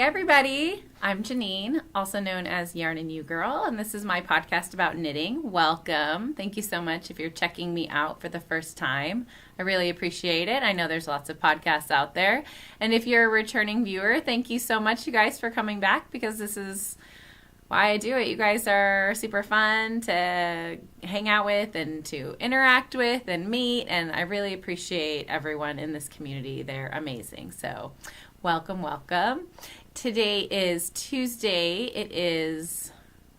everybody. I'm Janine, also known as Yarn and You Girl, and this is my podcast about knitting. Welcome. Thank you so much if you're checking me out for the first time. I really appreciate it. I know there's lots of podcasts out there. And if you're a returning viewer, thank you so much, you guys, for coming back, because this is why I do it. You guys are super fun to hang out with and to interact with and meet, and I really appreciate everyone in this community. They're amazing. So welcome, welcome. Today is Tuesday. It is,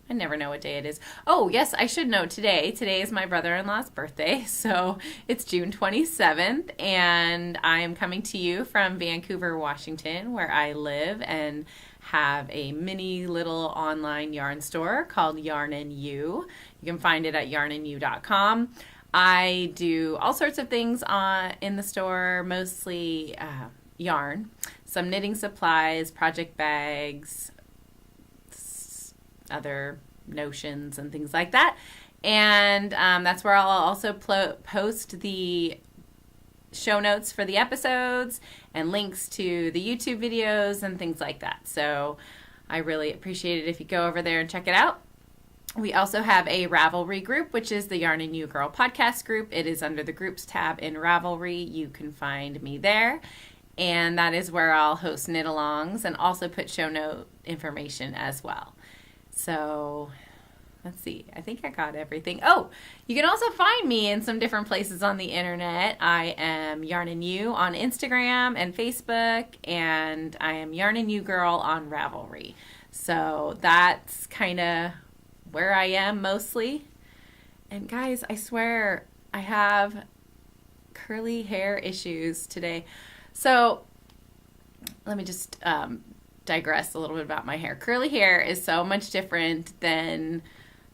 I never know what day it is. Oh, yes, I should know today. Today is my brother-in-law's birthday, so it's June 27th, and I am coming to you from Vancouver, Washington, where I live and have a mini little online yarn store called Yarn and You. You can find it at yarnandyou.com. I do all sorts of things in the store, mostly yarn, some knitting supplies, project bags, other notions and things like that. And that's where I'll also post the show notes for the episodes and links to the YouTube videos and things like that. So I really appreciate it if you go over there and check it out. We also have a Ravelry group, which is the Yarn and You Girl podcast group. It is under the groups tab in Ravelry. You can find me there. And that is where I'll host knit-alongs and also put show note information as well. So let's see. I think I got everything. Oh, you can also find me in some different places on the internet. I am Yarn and You on Instagram and Facebook, and I am Yarn and You Girl on Ravelry. So that's kind of where I am mostly. And guys, I swear I have curly hair issues today. So let me just digress a little bit about my hair. Curly hair is so much different than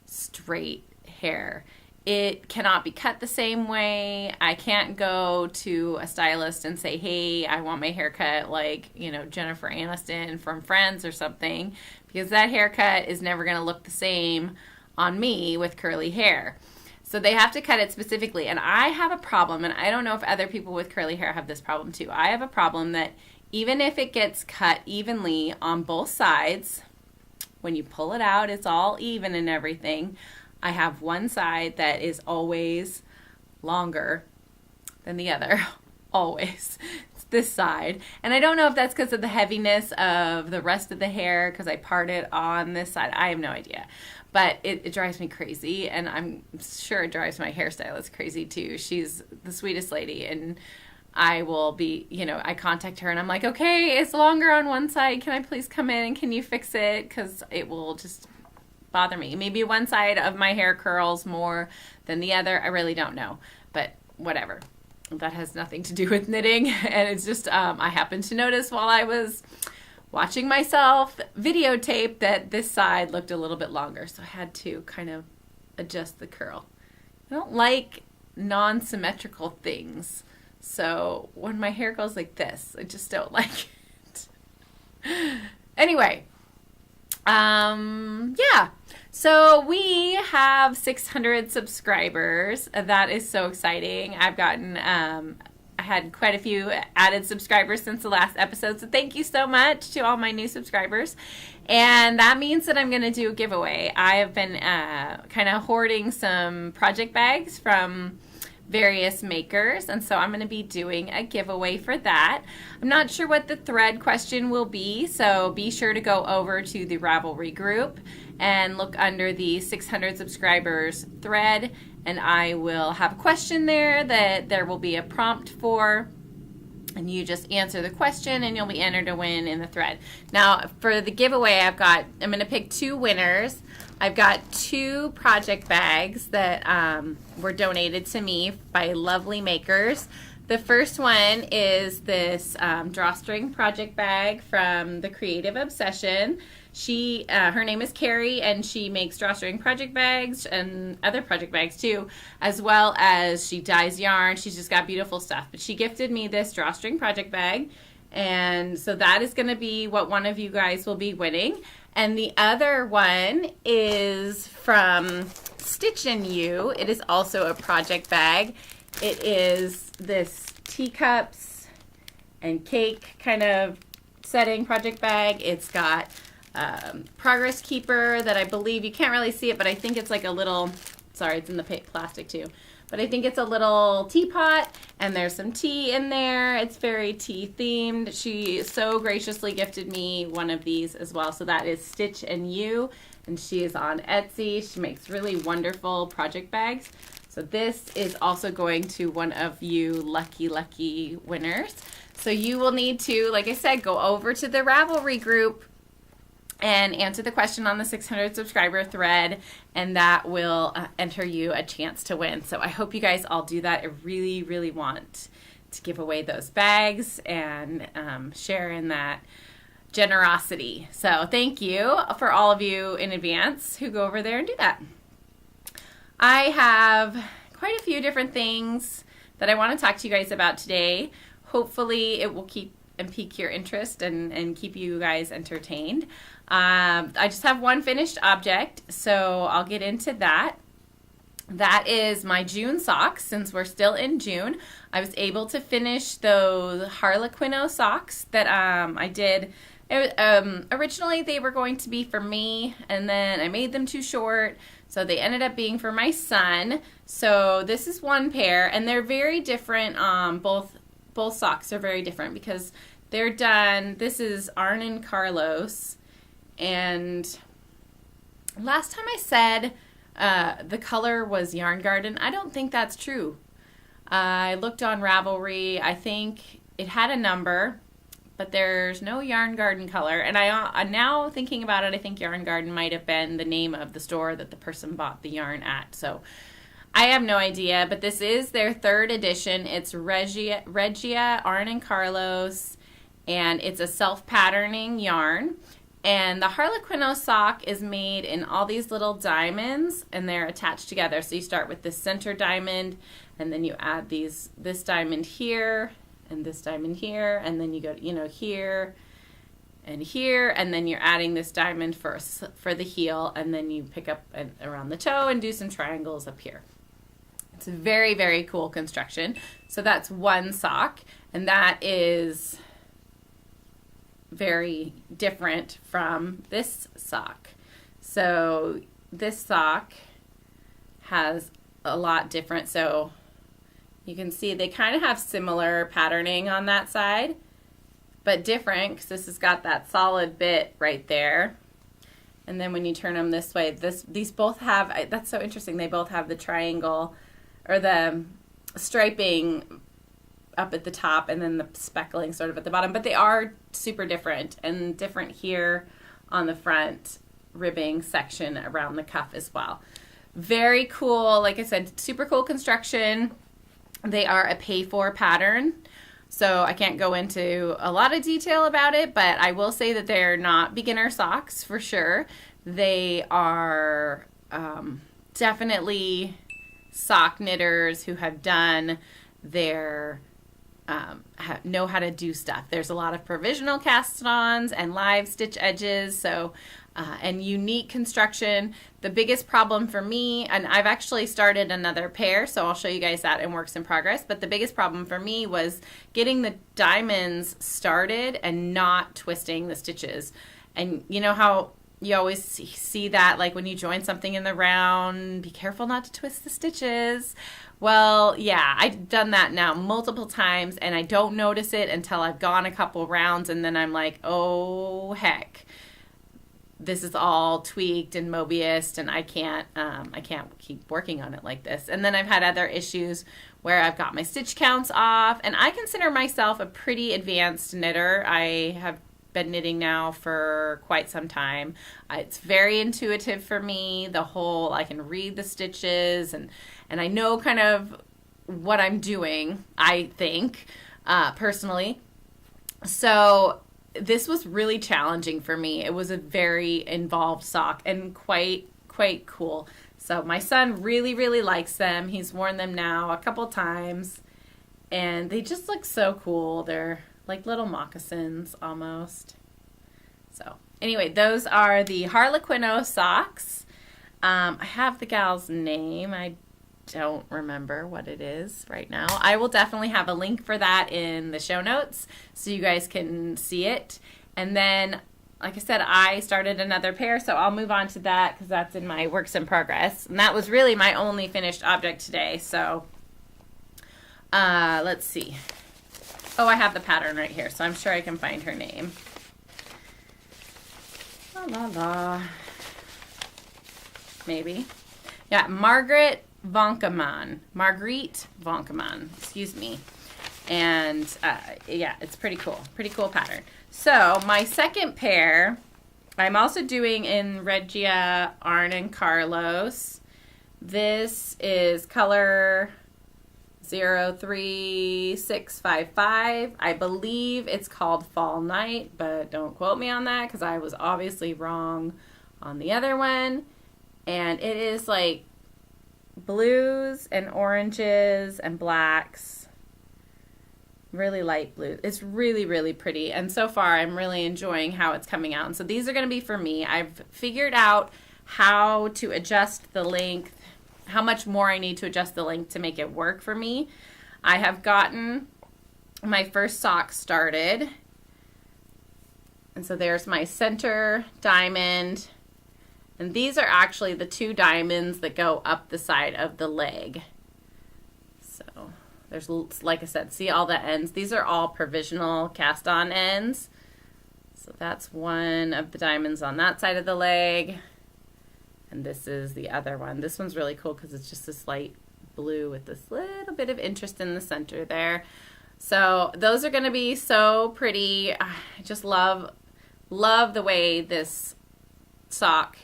straight hair. It cannot be cut the same way. I can't go to a stylist and say, hey, I want my haircut like, Jennifer Aniston from Friends or something, because that haircut is never going to look the same on me with curly hair. So they have to cut it specifically. And I have a problem, and I don't know if other people with curly hair have this problem too. I have a problem that even if it gets cut evenly on both sides, when you pull it out, it's all even and everything. I have one side that is always longer than the other. Always. It's this side. And I don't know if that's because of the heaviness of the rest of the hair, because I part it on this side. I have no idea. But it drives me crazy, and I'm sure it drives my hairstylist crazy too. She's the sweetest lady, and I will be, I contact her and I'm like, okay, it's longer on one side. Can I please come in and can you fix it? Because it will just bother me. Maybe one side of my hair curls more than the other. I really don't know, but whatever. That has nothing to do with knitting, and it's just I happened to notice while I was watching myself videotape that this side looked a little bit longer, so I had to kind of adjust the curl. I don't like non-symmetrical things, so when my hair goes like this, I just don't like it. Anyway, yeah, so we have 600 subscribers. That is so exciting. I've gotten I had quite a few added subscribers since the last episode, so thank you so much to all my new subscribers. And that means that I'm going to do a giveaway. I have been kind of hoarding some project bags from various makers, and so I'm going to be doing a giveaway for that. I'm not sure what the thread question will be, so be sure to go over to the Ravelry group and look under the 600 subscribers thread, and I will have a question there that there will be a prompt for, and you just answer the question and you'll be entered to win in the thread. Now for the giveaway, I'm going to pick two winners. I've got two project bags that were donated to me by lovely makers. The first one is this drawstring project bag from the Creative Obsession. Her name is Carrie, and she makes drawstring project bags and other project bags too, as well as she dyes yarn. She's just got beautiful stuff. But she gifted me this drawstring project bag, and so that is going to be what one of you guys will be winning. And the other one is from Stitch and You. It is also a project bag. It is this teacups and cake kind of setting project bag. It's got progress keeper that I believe, you can't really see it, but I think it's like a little, sorry, it's in the plastic too. But I think it's a little teapot, and there's some tea in there. It's very tea themed. She so graciously gifted me one of these as well. So that is Stitch and You, and she is on Etsy. She makes really wonderful project bags. So this is also going to one of you lucky winners. So you will need to, like I said, go over to the Ravelry group and answer the question on the 600 subscriber thread, and that will enter you a chance to win. So I hope you guys all do that. I really, really want to give away those bags and share in that generosity. So thank you for all of you in advance who go over there and do that. I have quite a few different things that I want to talk to you guys about today. Hopefully it will keep and pique your interest and keep you guys entertained. I just have one finished object, so I'll get into that. That is my June socks. Since we're still in June, I was able to finish those Harlequino socks that I did. Originally they were going to be for me, and then I made them too short, so they ended up being for my son. So this is one pair, and they're very different. Both socks are very different because they're done. This is Arn and Carlos, and last time I said the color was Yarn Garden. I don't think that's true. I looked on Ravelry. I think it had a number, but there's no Yarn Garden color. And I'm now thinking about it, I think Yarn Garden might have been the name of the store that the person bought the yarn at. So I have no idea, but this is their third edition. It's Regia, Arn and Carlos, and it's a self-patterning yarn. And the Harlequino sock is made in all these little diamonds, and they're attached together. So you start with this center diamond, and then you add this diamond here, and this diamond here, and then you go, here and here, and then you're adding this diamond for the heel, and then you pick up around the toe and do some triangles up here. It's a very, very cool construction. So that's one sock, and that is very different from this sock. So this sock has a lot different. So you can see they kind of have similar patterning on that side, but different because this has got that solid bit right there. And then when you turn them this way, these both have, that's so interesting, they both have the triangle or the striping up at the top and then the speckling sort of at the bottom, but they are super different, and different here on the front ribbing section around the cuff as well. Very cool, like I said, super cool construction. They are a pay-for pattern, so I can't go into a lot of detail about it, but I will say that they're not beginner socks for sure. They are definitely sock knitters who have done their know how to do stuff. There's a lot of provisional cast-ons and live stitch edges, so and unique construction. The biggest problem for me, and I've actually started another pair, so I'll show you guys that in works in progress, but the biggest problem for me was getting the diamonds started and not twisting the stitches. And you know how you always see that, like when you join something in the round, be careful not to twist the stitches. Well, yeah, I've done that now multiple times, and I don't notice it until I've gone a couple rounds, and then I'm like, oh heck, this is all tweaked and Mobiused, and I can't keep working on it like this. And then I've had other issues where I've got my stitch counts off, and I consider myself a pretty advanced knitter. I have been knitting now for quite some time. It's very intuitive for me. I can read the stitches, and I know kind of what I'm doing, I think, personally. So this was really challenging for me. It was a very involved sock and quite cool. So my son really, really likes them. He's worn them now a couple times, and they just look so cool. They're like little moccasins almost. So anyway, those are the Harlequino socks. I have the gal's name. I don't remember what it is right now. I will definitely have a link for that in the show notes so you guys can see it. And then, like I said, I started another pair, so I'll move on to that because that's in my works in progress. And that was really my only finished object today. So let's see. Oh, I have the pattern right here, so I'm sure I can find her name. La la la. Maybe. Yeah, Margriet Vonkeman, excuse me. And yeah, it's pretty cool pattern. So my second pair, I'm also doing in Regia, Arn, and Carlos. This is color 03655. I believe it's called Fall Night, but don't quote me on that because I was obviously wrong on the other one. And it is like blues and oranges and blacks, really light blue. It's really, really pretty. And so far, I'm really enjoying how it's coming out. And so these are going to be for me. I've figured out how to adjust the length, how much more I need to adjust the length to make it work for me. I have gotten my first sock started. And so there's my center diamond. And these are actually the 2 diamonds that go up the side of the leg. So there's, like I said, see all the ends? These are all provisional cast on ends. So that's one of the diamonds on that side of the leg. And this is the other one. This one's really cool because it's just this light blue with this little bit of interest in the center there. So those are going to be so pretty. I just love the way this sock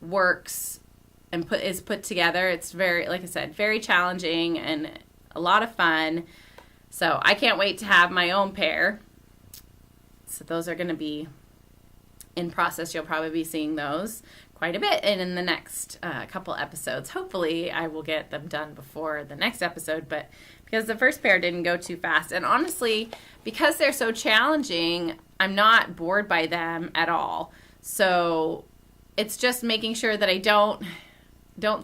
works and is put together. It's very, like I said, very challenging and a lot of fun. So I can't wait to have my own pair. So those are going to be in process. You'll probably be seeing those quite a bit and in the next couple episodes. Hopefully I will get them done before the next episode, but because the first pair didn't go too fast, and honestly, because they're so challenging, I'm not bored by them at all. So it's just making sure that I don't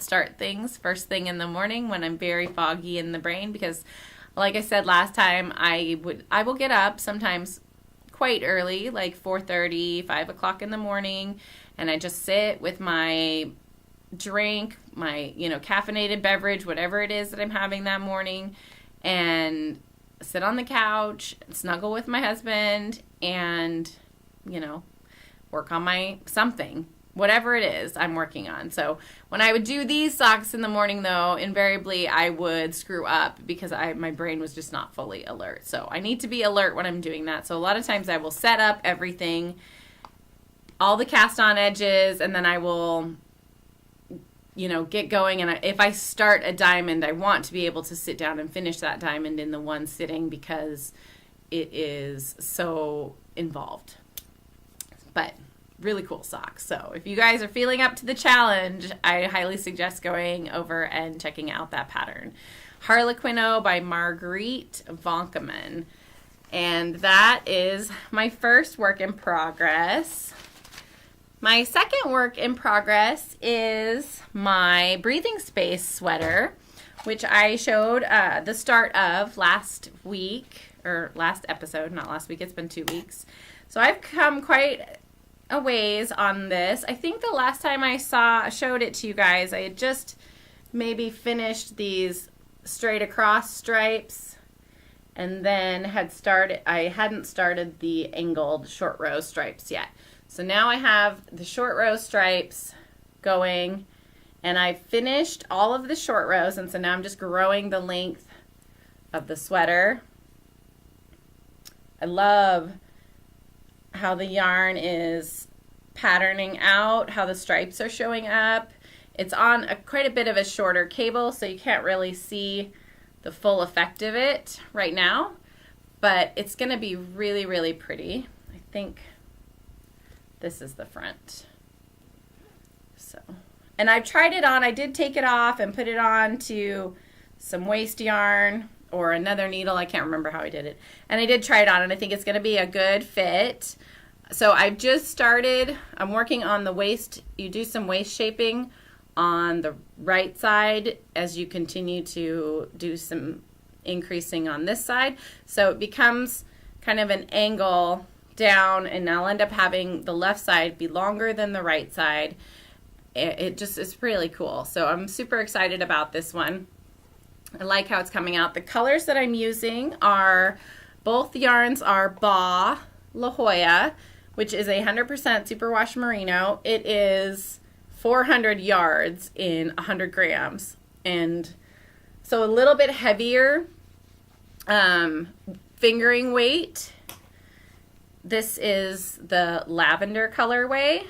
start things first thing in the morning when I'm very foggy in the brain, because like I said last time, I will get up sometimes quite early, like 4:30, 5 o'clock in the morning, and I just sit with my drink, my caffeinated beverage, whatever it is that I'm having that morning, and sit on the couch, snuggle with my husband, and work on my something. Whatever it is I'm working on. So when I would do these socks in the morning, though, invariably I would screw up because my brain was just not fully alert. So I need to be alert when I'm doing that. So a lot of times I will set up everything, all the cast on edges, and then I will, get going. And if I start a diamond, I want to be able to sit down and finish that diamond in the one sitting because it is so involved. But really cool socks. So if you guys are feeling up to the challenge, I highly suggest going over and checking out that pattern. Harlequino by Margriet Vonkeman. And that is my first work in progress. My second work in progress is my breathing space sweater, which I showed the start of last week, or last episode, not last week, it's been 2 weeks. So I've come quite a ways on this. I think the last time I showed it to you guys, I had just maybe finished these straight across stripes and then I hadn't started the angled short row stripes yet. So now I have the short row stripes going, and I finished all of the short rows, and so now I'm just growing the length of the sweater. I love how the yarn is patterning out, how the stripes are showing up. It's on quite a bit of a shorter cable, so you can't really see the full effect of it right now, but it's going to be really, really pretty. I think this is the front. So, and I've tried it on. I did take it off and put it on to some waste yarn or another needle. I can't remember how I did it. And I did try it on, and I think it's going to be a good fit. So I've just started. I'm working on the waist. You do some waist shaping on the right side as you continue to do some increasing on this side. So it becomes kind of an angle down, and I'll end up having the left side be longer than the right side. It just is really cool. So I'm super excited about this one. I like how it's coming out. The colors that I'm using are, both yarns are Ba La Jolla, which is 100% superwash merino. It is 400 yards in 100 grams. And so a little bit heavier fingering weight. This is the lavender colorway,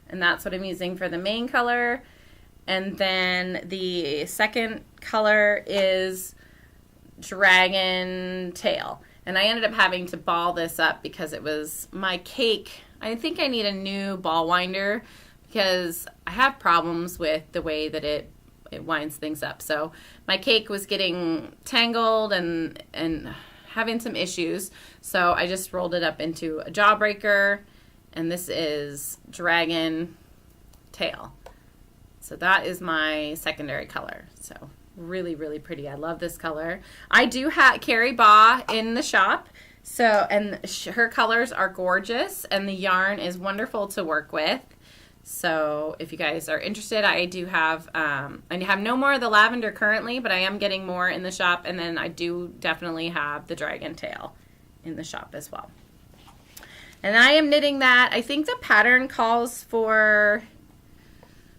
and that's what I'm using for the main color. And then the second color is Dragon Tail. And I ended up having to ball this up because it was my cake. I think I need a new ball winder because I have problems with the way that it winds things up. So my cake was getting tangled and having some issues. So I just rolled it up into a jawbreaker, and this is Dragon Tail. So that is my secondary color. So really, really pretty. I love this color. I do carry Ba in the shop. So, and her colors are gorgeous, and the yarn is wonderful to work with. So if you guys are interested, I do have, I have no more of the lavender currently, but I am getting more in the shop. And then I do definitely have the Dragon Tail in the shop as well. And I am knitting that. I think the pattern calls for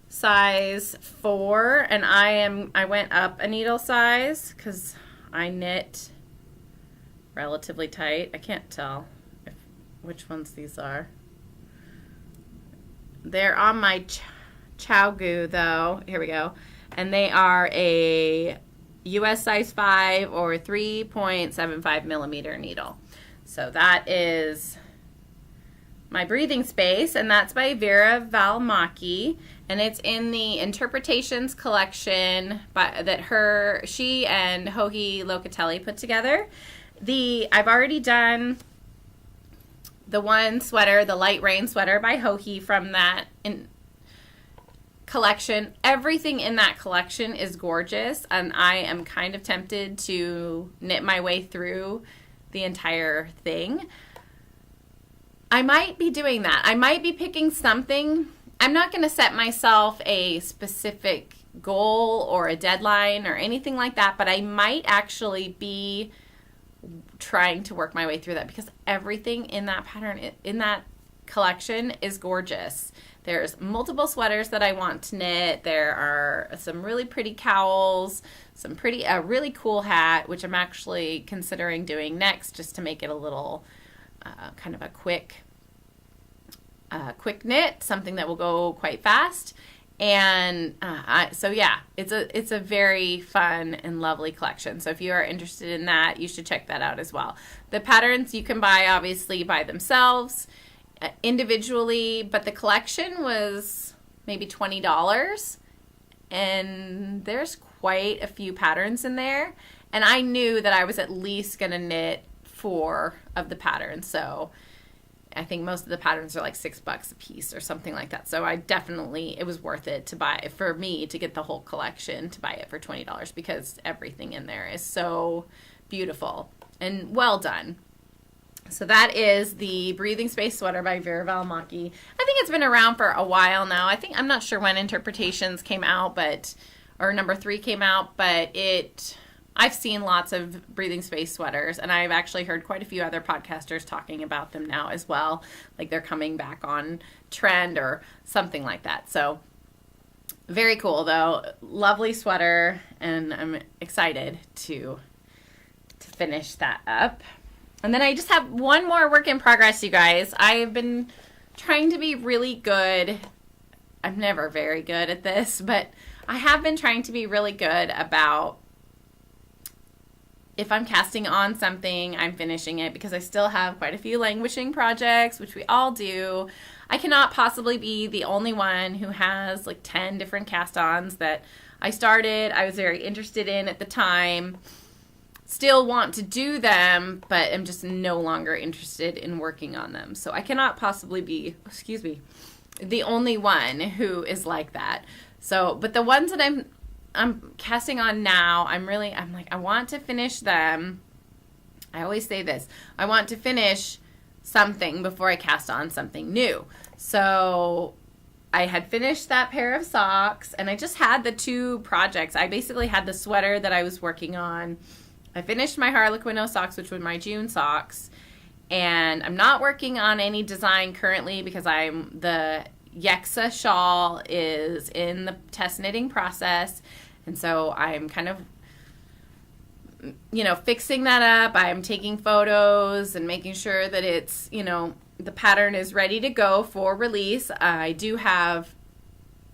size 4, and I went up a needle size because I knit relatively tight. I can't tell which ones these are. They're on my Chowgu though. Here we go. And they are a US size 5 or 3.75 millimeter needle. So that is my breathing space, and that's by Vera Valmaki, and it's in the Interpretations collection that she and Joji Locatelli put together. I've already done the one sweater, the Light Rain sweater by Joji from that collection. Everything in that collection is gorgeous, and I am kind of tempted to knit my way through the entire thing. I might be doing that. I might be picking something. I'm not going to set myself a specific goal or a deadline or anything like that, but I might actually be trying to work my way through that because everything in that pattern, in that collection, is gorgeous. There's multiple sweaters that I want to knit. There are some really pretty cowls, a really cool hat, which I'm actually considering doing next just to make it a little kind of a quick knit, something that will go quite fast. And so yeah, it's a very fun and lovely collection. So if you are interested in that, you should check that out as well. The patterns you can buy obviously by themselves, individually, but the collection was maybe $20, and there's quite a few patterns in there. And I knew that I was at least going to knit 4 of the patterns, so I think most of the patterns are like $6 a piece or something like that. So it was worth it to buy, for me to get the whole collection, to buy it for $20 because everything in there is so beautiful and well done. So that is the Breathing Space sweater by Vera Valmaki. I think it's been around for a while now. I'm not sure when Interpretations came out, or number 3 came out, but I've seen lots of Breathing Space sweaters, and I've actually heard quite a few other podcasters talking about them now as well. Like they're coming back on trend or something like that. So very cool though. Lovely sweater, and I'm excited to finish that up. And then I just have one more work in progress, you guys. I've been trying to be really good. I'm never very good at this, but I have been trying to be really good about, if I'm casting on something, I'm finishing it, because I still have quite a few languishing projects, which we all do. I cannot possibly be the only one who has like 10 different cast-ons that I started, I was very interested in at the time, still want to do them, but I'm just no longer interested in working on them. So I cannot possibly be, the only one who is like that. So, but the ones that I'm casting on now, I'm like, I want to finish them. I always say this. I want to finish something before I cast on something new. So I had finished that pair of socks, and I just had the 2 projects. I basically had the sweater that I was working on. I finished my Harlequin socks, which were my June socks, and I'm not working on any design currently because the Yexa shawl is in the test knitting process, and so I'm kind of, fixing that up. I'm taking photos and making sure that it's, the pattern is ready to go for release. I do have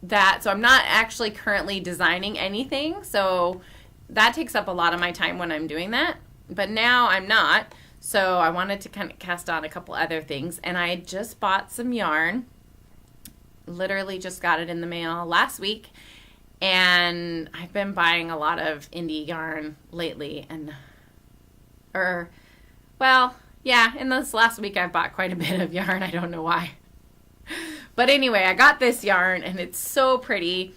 that, so I'm not actually currently designing anything, so that takes up a lot of my time when I'm doing that, but now I'm not, so I wanted to kind of cast on a couple other things, and I just bought some yarn. Literally just got it in the mail last week, and I've been buying a lot of indie yarn lately, in this last week I've bought quite a bit of yarn. I don't know why. But anyway, I got this yarn, and it's so pretty.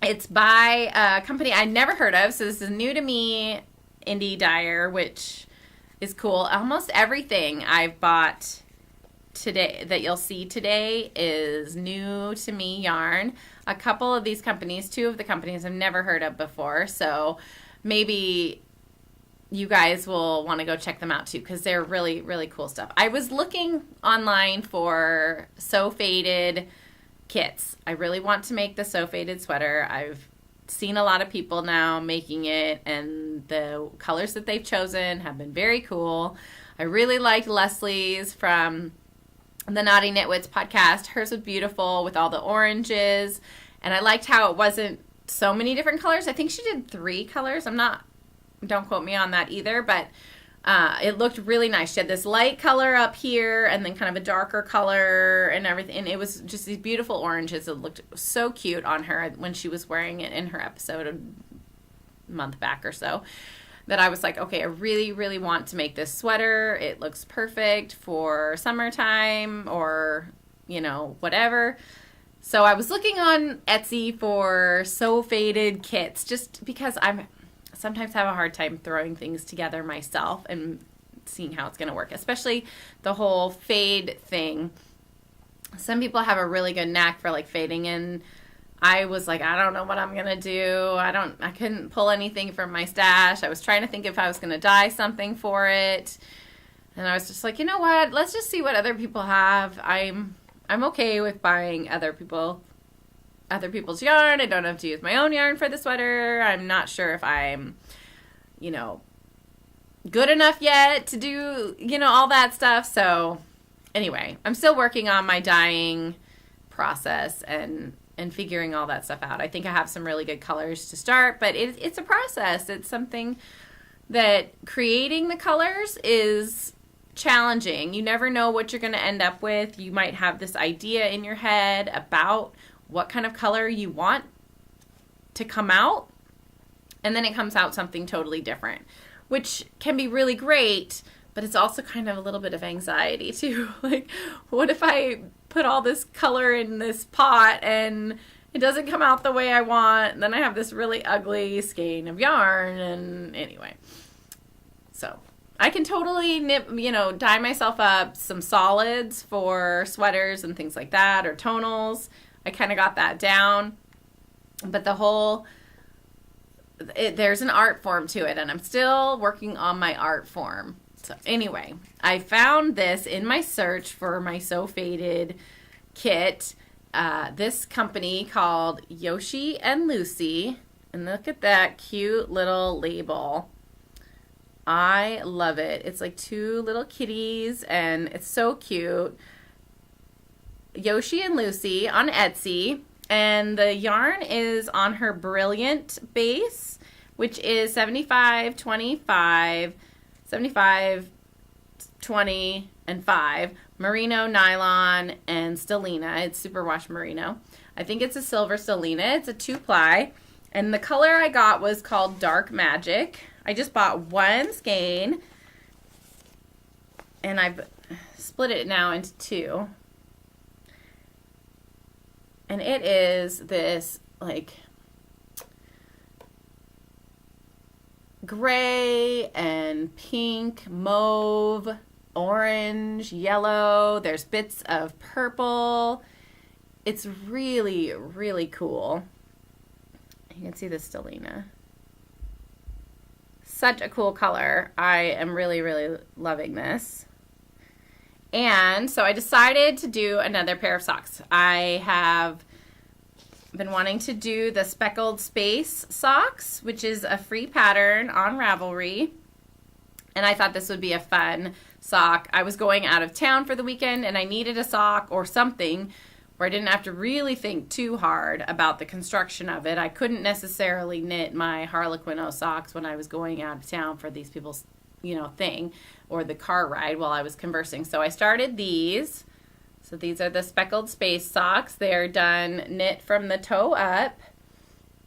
It's by a company I'd never heard of, so this is new to me, Indie Dyer, which is cool. Almost everything I've bought today that you'll see today is new to me yarn. A couple of these companies, 2 of the companies I've never heard of before, so maybe you guys will want to go check them out too, because they're really, really cool stuff. I was looking online for sew faded kits. I really want to make the sew faded sweater. I've seen a lot of people now making it, and the colors that they've chosen have been very cool. I really liked Leslie's from the Naughty Knitwits podcast. Hers was beautiful with all the oranges, and I liked how it wasn't so many different colors. I think she did 3 colors. Don't quote me on that either, but it looked really nice. She had this light color up here and then kind of a darker color and everything, and it was just these beautiful oranges. It looked so cute on her when she was wearing it in her episode a month back or so, that I was like, okay, I really, really want to make this sweater. It looks perfect for summertime or, whatever. So I was looking on Etsy for sew faded kits, just because I sometimes have a hard time throwing things together myself and seeing how it's going to work, especially the whole fade thing. Some people have a really good knack for fading in. I was like, I don't know what I'm going to do. I couldn't pull anything from my stash. I was trying to think if I was going to dye something for it. And I was just like, you know what? Let's just see what other people have. I'm okay with buying other people's yarn. I don't have to use my own yarn for the sweater. I'm not sure if I'm, good enough yet to do, all that stuff. So anyway, I'm still working on my dyeing process and figuring all that stuff out. I think I have some really good colors to start, but it's a process. It's something that creating the colors is challenging. You never know what you're going to end up with. You might have this idea in your head about what kind of color you want to come out, and then it comes out something totally different, which can be really great, but it's also kind of a little bit of anxiety too. Like, what if I put all this color in this pot and it doesn't come out the way I want, and then I have this really ugly skein of yarn? And anyway, so I can totally dye myself up some solids for sweaters and things like that, or tonals. I kind of got that down, but there's an art form to it, and I'm still working on my art form. So anyway, I found this in my search for my sew faded kit. This company called Yoshi and Lucy, and look at that cute little label. I love it. It's like 2 little kitties, and it's so cute. Yoshi and Lucy on Etsy, and the yarn is on her Brilliant base, which is 75, 25, 75, 20, and 5 merino, nylon, and stellina. It's superwash merino. I think it's a silver stellina. It's a 2-ply, and the color I got was called Dark Magic. I just bought 1 skein, and I've split it now into 2. And it is this like gray and pink, mauve, orange, yellow. There's bits of purple. It's really, really cool. You can see the stellina. Such a cool color. I am really, really loving this. And so I decided to do another pair of socks. I have been wanting to do the speckled space socks, which is a free pattern on Ravelry. And I thought this would be a fun sock. I was going out of town for the weekend and I needed a sock or something where I didn't have to really think too hard about the construction of it. I couldn't necessarily knit my Harlequino socks when I was going out of town for these people's, thing, or the car ride while I was conversing. So I started these. So these are the speckled space socks. They're done knit from the toe up.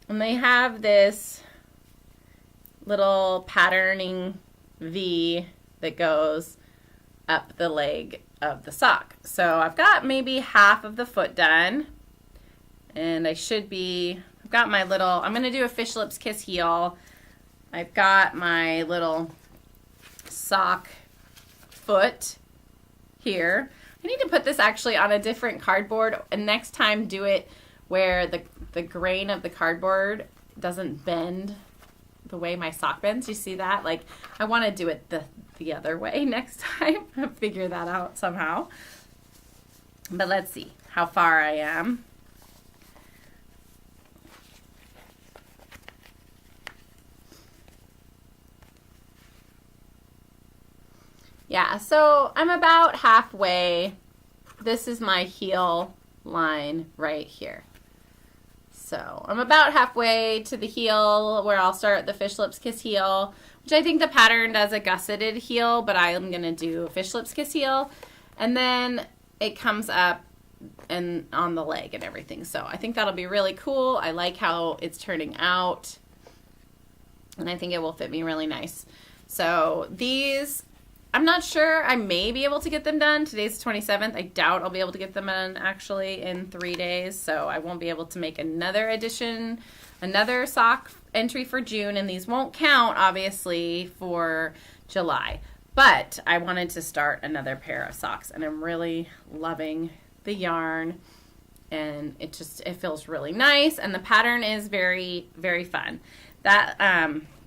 And they have this little patterning V that goes up the leg of the sock. So I've got maybe half of the foot done, and I've got my little, I'm going to do a fish lips kiss heel. I've got my little sock foot here. I need to put this actually on a different cardboard, and next time do it where the grain of the cardboard doesn't bend the way my sock bends. You see that? Like, I want to do it the other way next time. Figure that out somehow. But let's see how far I am. Yeah, so I'm about halfway. This is my heel line right here. So I'm about halfway to the heel where I'll start the fish lips kiss heel, which I think the pattern does a gusseted heel, but I'm going to do a fish lips kiss heel. And then it comes up and on the leg and everything. So I think that'll be really cool. I like how it's turning out, and I think it will fit me really nice. So these, I'm not sure. I may be able to get them done. Today's the 27th. I doubt I'll be able to get them done actually in 3 days. So I won't be able to make another sock entry for June. And these won't count, obviously, for July. But I wanted to start another pair of socks. And I'm really loving the yarn. And it feels really nice. And the pattern is very, very fun. That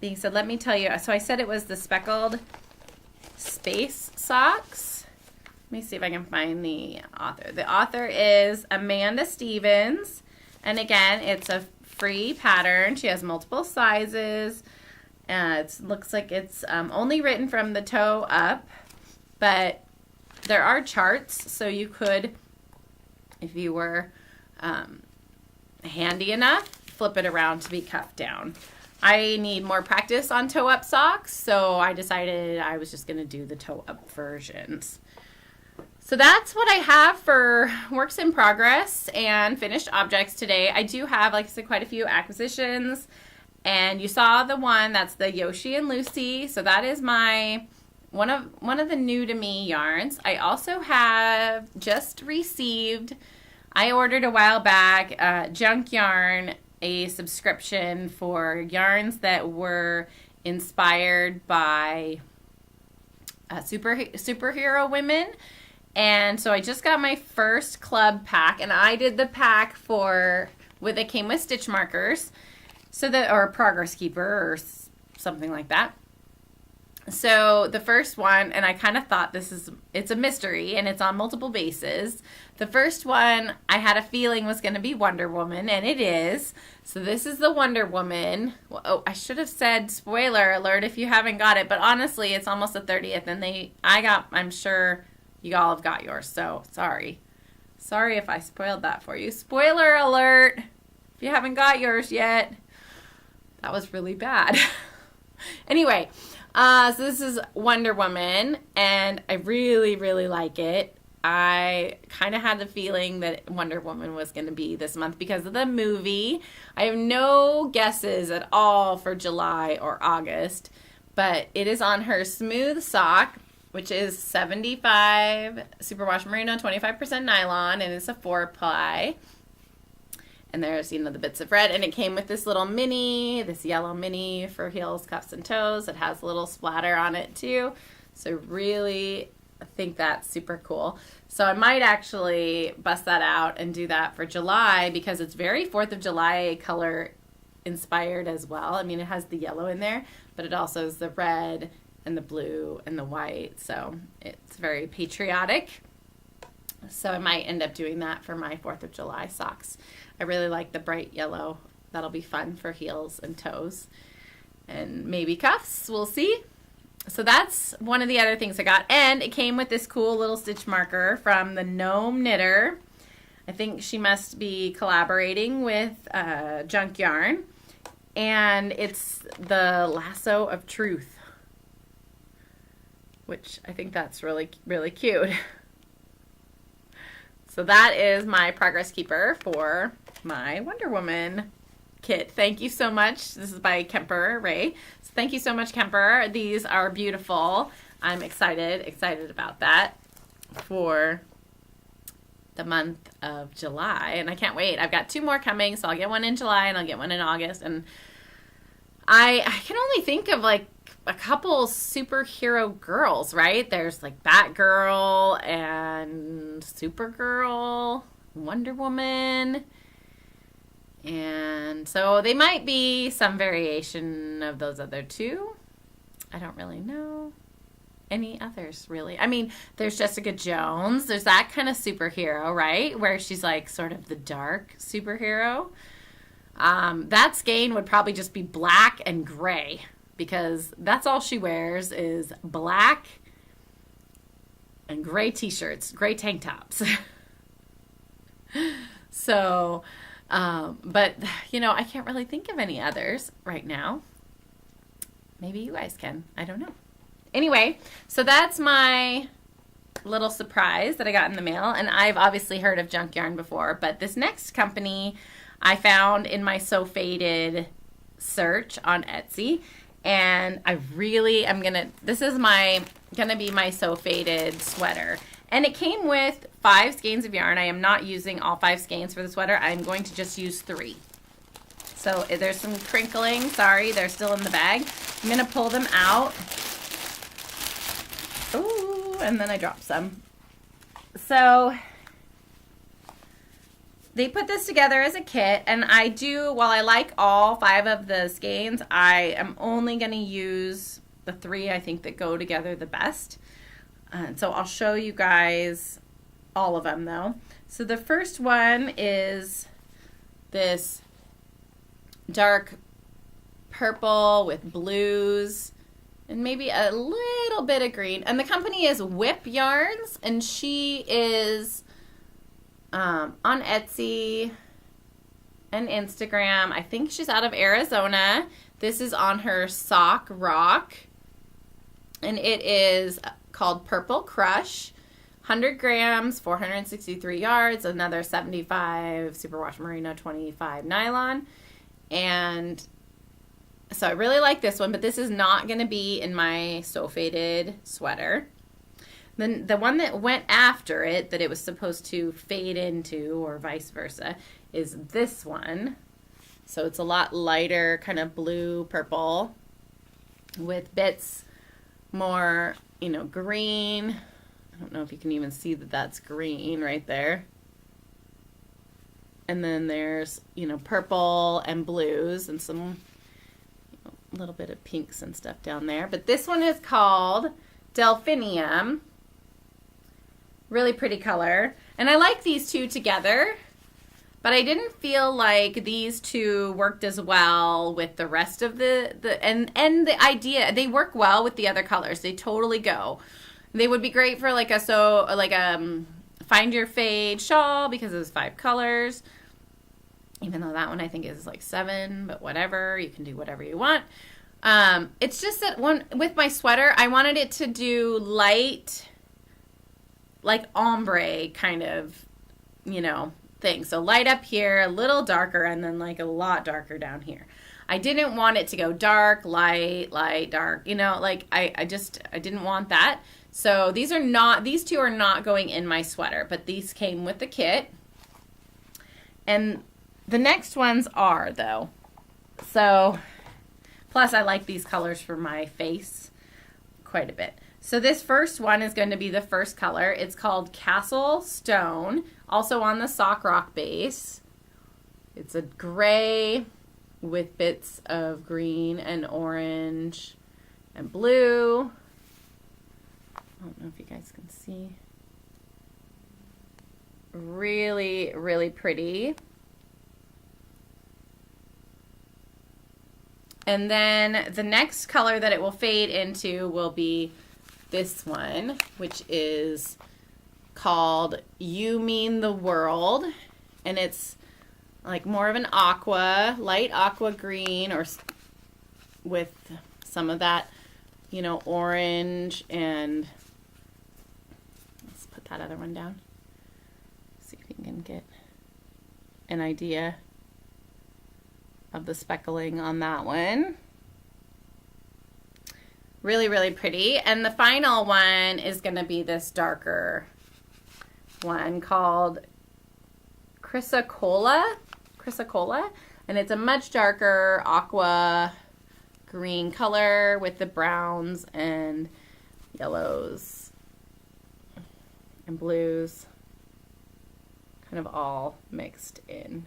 being said, let me tell you. So I said it was the speckled space socks. Let me see if I can find the author. The author is Amanda Stevens, and again, it's a free pattern. She has multiple sizes. It looks like it's only written from the toe up, but there are charts, so you could, if you were handy enough, flip it around to be cuffed down. I need more practice on toe-up socks, so I decided I was just going to do the toe-up versions. So that's what I have for works in progress and finished objects today. I do have, like I said, quite a few acquisitions, and you saw the one that's the Yoshi and Lucy. So that is my one of the new to me yarns. I also have just received, I ordered a while back, Junk Yarn, a subscription for yarns that were inspired by superhero women. And so I just got my first club pack, and I did the pack it came with stitch markers, or a progress keeper or something like that. So the first one, and I kind of thought it's a mystery and it's on multiple bases. The first one I had a feeling was going to be Wonder Woman, and it is. So this is the Wonder Woman. Well, I should have said spoiler alert if you haven't got it, but honestly, it's almost the 30th, and I'm sure you all have got yours, so sorry. Sorry if I spoiled that for you. Spoiler alert if you haven't got yours yet. That was really bad. Anyway, so this is Wonder Woman, and I really, really like it. I kind of had the feeling that Wonder Woman was going to be this month because of the movie. I have no guesses at all for July or August, but it is on her smooth sock, which is 75 superwash merino, 25% nylon, and it's a 4-ply. And there's, you know, the bits of red. And it came with this little mini, this yellow mini for heels, cuffs, and toes. It has a little splatter on it too. So really, I think that's super cool. So I might actually bust that out and do that for July because it's very 4th of July color inspired as well. I mean, it has the yellow in there, but it also is the red and the blue and the white. So it's very patriotic. So I might end up doing that for my 4th of July socks. I really like the bright yellow. That'll be fun for heels and toes. And maybe cuffs. We'll see. So that's one of the other things I got. And it came with this cool little stitch marker from the Gnome Knitter. I think she must be collaborating with Junk Yarn. And it's the Lasso of Truth, which I think that's really, really cute. So that is my progress keeper for my Wonder Woman kit. Thank you so much. This is by Kemper Ray. So thank you so much, Kemper. These are beautiful. I'm excited about that for the month of July. And I can't wait. I've got 2 more coming. So I'll get one in July and I'll get one in August. And I can only think of like a couple superhero girls, right? There's like Batgirl and Supergirl, Wonder Woman. And so they might be some variation of those other 2. I don't really know any others, really. I mean, there's Jessica Jones. There's that kind of superhero, right? Where she's like sort of the dark superhero. That skein would probably just be black and gray because that's all she wears is black and gray t-shirts, gray tank tops. So, but, you know, I can't really think of any others right now. Maybe you guys can. I don't know. Anyway, so that's my little surprise that I got in the mail. And I've obviously heard of Junk Yarn before, but this next company I found in my So Faded search on Etsy. And I really am this is gonna be my So Faded sweater. And it came with 5 skeins of yarn. I am not using all 5 skeins for the sweater. I'm going to just use 3. So there's some crinkling. Sorry, they're still in the bag. I'm gonna pull them out. Ooh, and then I dropped some. So they put this together as a kit, and I do, while I like all 5 of the skeins, I am only going to use the 3 I think that go together the best. So I'll show you guys all of them though. So the first one is this dark purple with blues and maybe a little bit of green. And the company is Whip Yarns, and she is on Etsy and Instagram. I think she's out of Arizona. This is on her Sock Rock, and it is called Purple Crush. 100 grams, 463 yards, another 75 superwash merino, 25 nylon. And so I really like this one, but this is not going to be in my So Faded sweater. Then the one that went after it, that it was supposed to fade into, or vice versa, is this one. So it's a lot lighter, kind of blue purple, with bits more, you know, green. I don't know if you can even see that that's green right there. And then there's, you know, purple and blues and some, you know, little bit of pinks and stuff down there. But this one is called Delphinium. Really pretty color. And I like these 2 together, but I didn't feel like these 2 worked as well with the rest of the the idea. They work well with the other colors. They totally go. They would be great for like a find your fade shawl because there's 5 colors. Even though that one I think is like 7, but whatever, you can do whatever you want. It's just that one with my sweater, I wanted it to do light, like ombre kind of, you know, thing. So light up here, a little darker, and then like a lot darker down here. I didn't want it to go dark, light, light, dark, you know, like I didn't want that. So these 2 are not going in my sweater, but these came with the kit. And The next ones are, though. So, plus I like these colors for my face quite a bit. So this first one is going to be the first color. It's called Castle Stone, also on the Sock Rock base. It's a gray with bits of green and orange and blue. I don't know if you guys can see. Really, really pretty. And then the next color that it will fade into will be this one, which is called You Mean the World. And it's like more of an aqua, light aqua green, or with some of that, you know, orange. And let's put that other one down. See if you can get an idea of the speckling on that one. Really, really pretty. And the final one is going to be this darker one called Chrysocolla. And it's a much darker aqua green color with the browns and yellows and blues kind of all mixed in.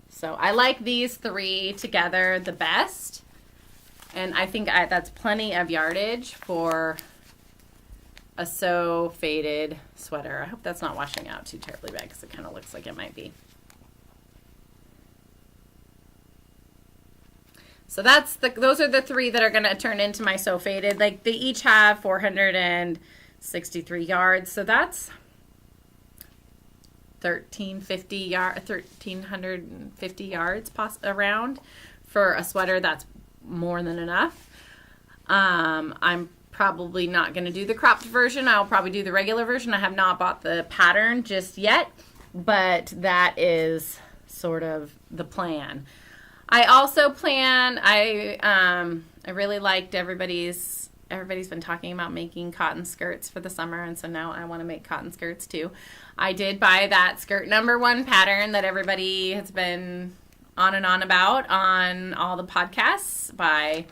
So I like these three together the best, and I think that's plenty of yardage for a so faded sweater. I hope that's not washing out too terribly bad because it kind of looks like it might be. So those are the three that are going to turn into my so faded. Like they each have 463 yards, so that's 1350 yards around for a sweater. That's more than enough. I'm probably not going to do the cropped version. I'll probably do the regular version. I have not bought the pattern just yet, but that is sort of the plan. I also plan, I really liked everybody's been talking about making cotton skirts for the summer, and so now I want to make cotton skirts too. I did buy that skirt number 1 pattern that everybody has been on and on about on all the podcasts by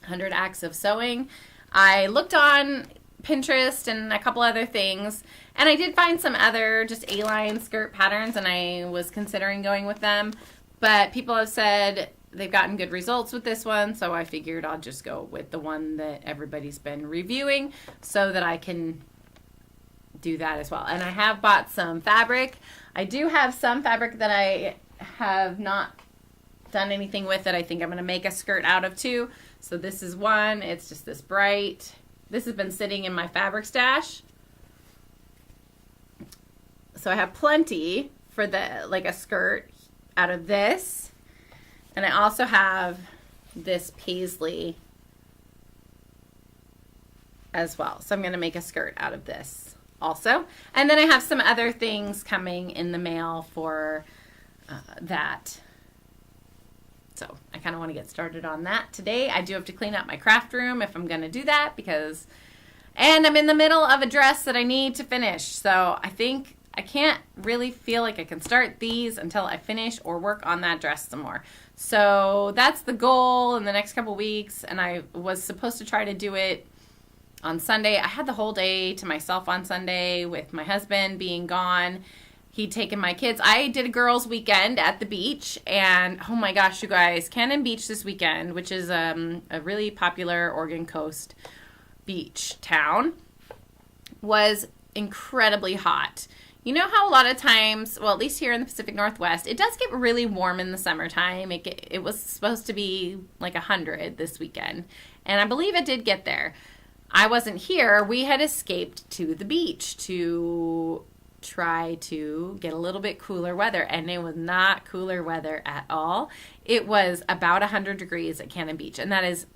100 Acts of Sewing. I looked on Pinterest and a couple other things, and I did find some other just A-line skirt patterns, and I was considering going with them, but people have said they've gotten good results with this one, so I figured I'll just go with the one that everybody's been reviewing so that I can do that as well. And I have bought some fabric. I do have some fabric that I have not done anything with that I think I'm going to make a skirt out of too. So this is one. It's just this bright. This has been sitting in my fabric stash. So I have plenty for a skirt out of this. And I also have this paisley as well. So I'm going to make a skirt out of this also. And then I have some other things coming in the mail for that. So I kind of want to get started on that today. I do have to clean up my craft room if I'm going to do that and I'm in the middle of a dress that I need to finish. So I think I can't really feel like I can start these until I finish or work on that dress some more. So that's the goal in the next couple weeks, and I was supposed to try to do it on Sunday. I had the whole day to myself on Sunday with my husband being gone. He'd taken my kids. I did a girls' weekend at the beach, and oh my gosh, you guys, Cannon Beach this weekend, which is a really popular Oregon coast beach town, was incredibly hot. You know how a lot of times, well, at least here in the Pacific Northwest, it does get really warm in the summertime. It was supposed to be like 100 this weekend, and I believe it did get there. I wasn't here. We had escaped to the beach to try to get a little bit cooler weather, and it was not cooler weather at all. It was about 100 degrees at Cannon Beach, and that is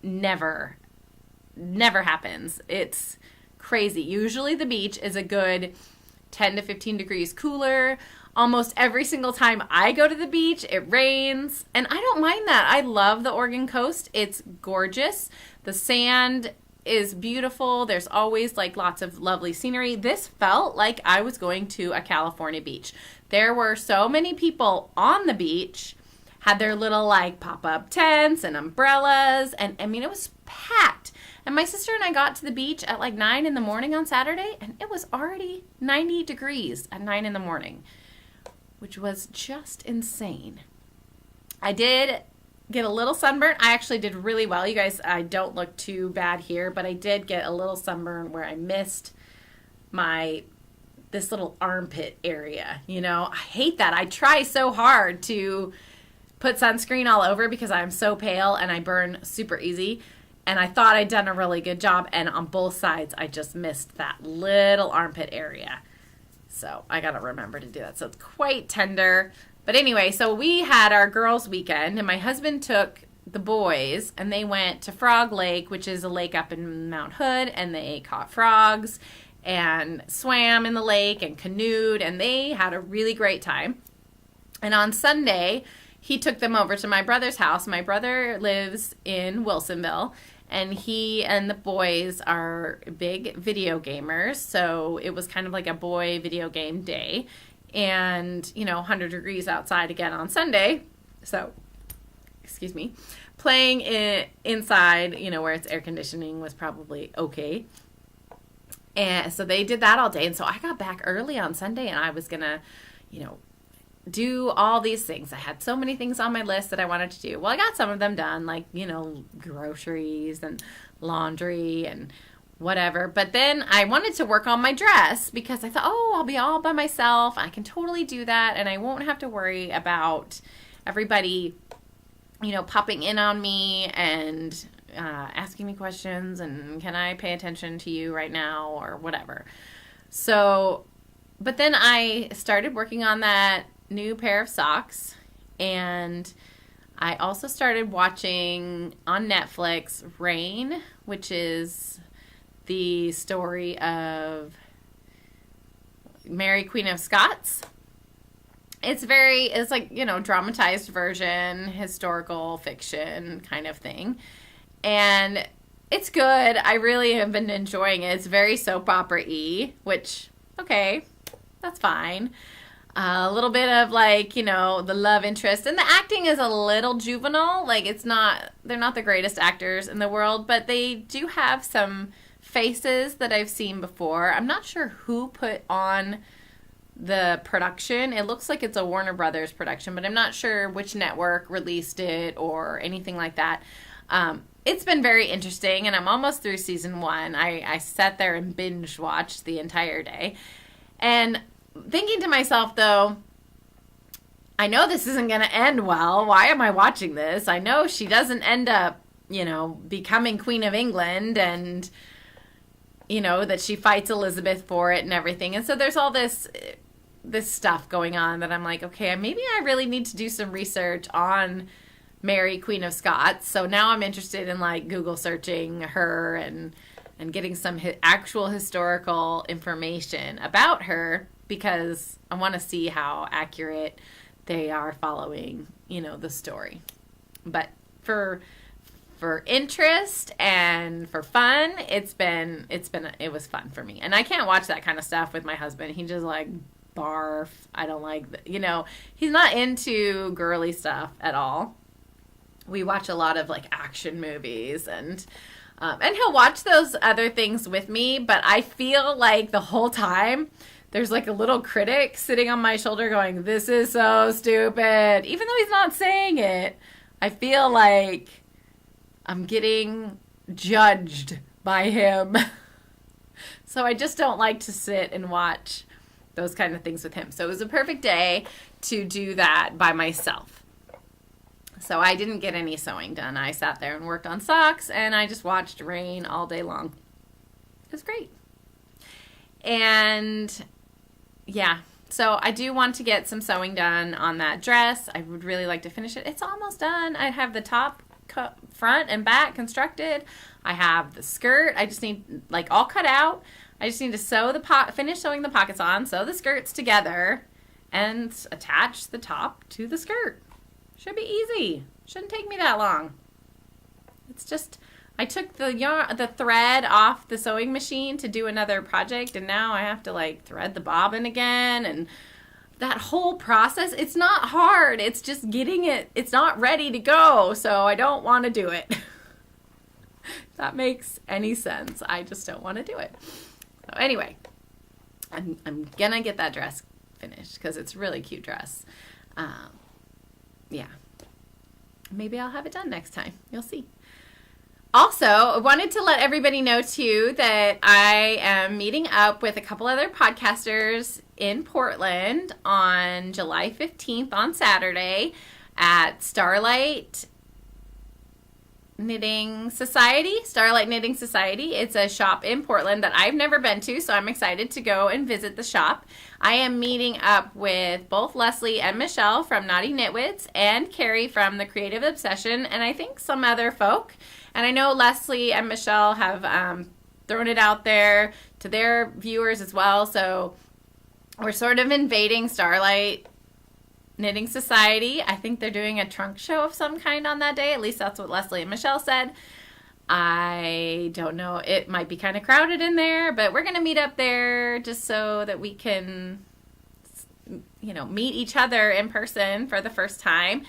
never happens. It's crazy. Usually the beach is a good 10 to 15 degrees cooler. Almost every single time I go to the beach, it rains, and I don't mind that. I love the Oregon coast. It's gorgeous. The sand is beautiful. There's always like lots of lovely scenery. This felt like I was going to a California beach. There were so many people on the beach, had their little like pop-up tents and umbrellas, and I mean, it was packed. And my sister and I got to the beach at like 9 in the morning on Saturday, and it was already 90 degrees at 9 in the morning, which was just insane. I did get a little sunburn. I actually did really well. You guys, I don't look too bad here, but I did get a little sunburn where I missed this little armpit area. You know, I hate that. I try so hard to put sunscreen all over because I'm so pale and I burn super easy. And I thought I'd done a really good job. And on both sides, I just missed that little armpit area. So I got to remember to do that. So it's quite tender. But anyway, so we had our girls' weekend, and my husband took the boys, and they went to Frog Lake, which is a lake up in Mount Hood, and they caught frogs and swam in the lake and canoed, and they had a really great time. And on Sunday, he took them over to my brother's house. My brother lives in Wilsonville, and he and the boys are big video gamers, so it was kind of like a boy video game day. And, you know, 100 degrees outside again on Sunday. So, excuse me, playing inside, you know, where it's air conditioning was probably okay. And so they did that all day. And so I got back early on Sunday, and I was going to, you know, do all these things. I had so many things on my list that I wanted to do. Well, I got some of them done, like, you know, groceries and laundry and whatever. But then I wanted to work on my dress because I thought, oh, I'll be all by myself. I can totally do that, and I won't have to worry about everybody, you know, popping in on me and asking me questions and can I pay attention to you right now or whatever. So, but then I started working on that new pair of socks, and I also started watching on Netflix Rain, which is the story of Mary, Queen of Scots. It's like, you know, dramatized version, historical fiction kind of thing. And it's good. I really have been enjoying it. It's very soap opera-y, which, okay, that's fine. A little bit of like, you know, the love interest, and the acting is a little juvenile. Like, they're not the greatest actors in the world, but they do have some faces that I've seen before. I'm not sure who put on the production. It looks like it's a Warner Brothers production, but I'm not sure which network released it or anything like that. It's been very interesting, and I'm almost through season 1. I sat there and binge watched the entire day. And thinking to myself, though, I know this isn't going to end well. Why am I watching this? I know she doesn't end up, you know, becoming Queen of England, and, you know, that she fights Elizabeth for it and everything. And so there's all this stuff going on that I'm like, okay, maybe I really need to do some research on Mary, Queen of Scots. So now I'm interested in like Google searching her and getting some actual historical information about her, because I want to see how accurate they are following, you know, the story. But for interest and for fun, it was fun for me. And I can't watch that kind of stuff with my husband. He just like barf. I don't like, you know, he's not into girly stuff at all. We watch a lot of like action movies, and he'll watch those other things with me, but I feel like the whole time there's like a little critic sitting on my shoulder going, this is so stupid. Even though he's not saying it, I feel like I'm getting judged by him. So I just don't like to sit and watch those kind of things with him. So it was a perfect day to do that by myself. So I didn't get any sewing done. I sat there and worked on socks, and I just watched Rain all day long. It was great. And yeah, so I do want to get some sewing done on that dress. I would really like to finish it. It's almost done. I have the top, front, and back constructed. I have the skirt. I just need, like, all cut out. I just need to finish sewing the pockets on, sew the skirts together, and attach the top to the skirt. Should be easy. Shouldn't take me that long. It's just I took the thread off the sewing machine to do another project, and now I have to like thread the bobbin again, and that whole process, it's not hard. It's just getting it, it's not ready to go, so I don't want to do it. If that makes any sense. I just don't want to do it. So anyway, I'm gonna get that dress finished because it's a really cute dress. Yeah. Maybe I'll have it done next time. You'll see. Also, I wanted to let everybody know, too, that I am meeting up with a couple other podcasters in Portland on July 15th on Saturday at Starlight Knitting Society. It's a shop in Portland that I've never been to, so I'm excited to go and visit the shop. I am meeting up with both Leslie and Michelle from Naughty Knitwits and Carrie from The Creative Obsession, and I think some other folk. And I know Leslie and Michelle have thrown it out there to their viewers as well, so we're sort of invading Starlight Knitting Society. I think they're doing a trunk show of some kind on that day. At least that's what Leslie and Michelle said. I don't know. It might be kind of crowded in there, but we're going to meet up there just so that we can, meet each other in person for the first time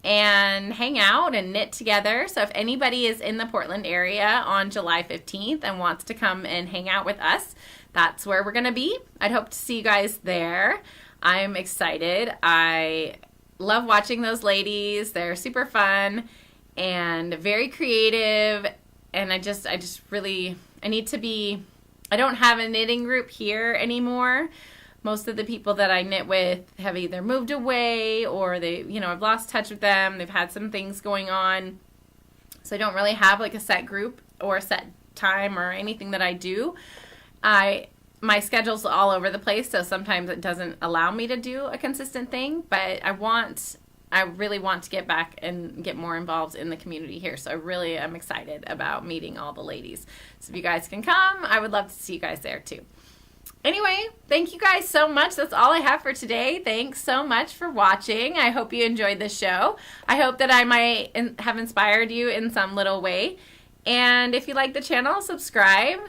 and hang out and knit together. So if anybody is in the Portland area on July 15th and wants to come and hang out with us, that's where we're going to be. I'd hope to see you guys there. I'm excited. I love watching those ladies. They're super fun and very creative. And I don't have a knitting group here anymore. Most of the people that I knit with have either moved away or I've lost touch with them. They've had some things going on. So I don't really have like a set group or a set time or anything that I do. My schedule's all over the place, so sometimes it doesn't allow me to do a consistent thing, but I really want to get back and get more involved in the community here, so I really am excited about meeting all the ladies. So if you guys can come, I would love to see you guys there too. Anyway, thank you guys so much. That's all I have for today. Thanks so much for watching. I hope you enjoyed the show. I hope that I might have inspired you in some little way. And if you like the channel, subscribe,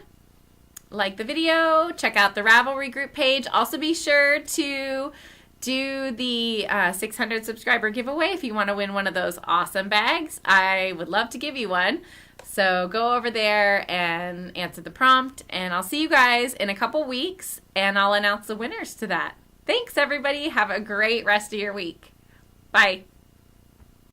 like the video, check out the Ravelry group page. Also be sure to do the 600 subscriber giveaway if you want to win one of those awesome bags. I would love to give you one. So go over there and answer the prompt, and I'll see you guys in a couple weeks, and I'll announce the winners to that. Thanks, everybody. Have a great rest of your week. Bye.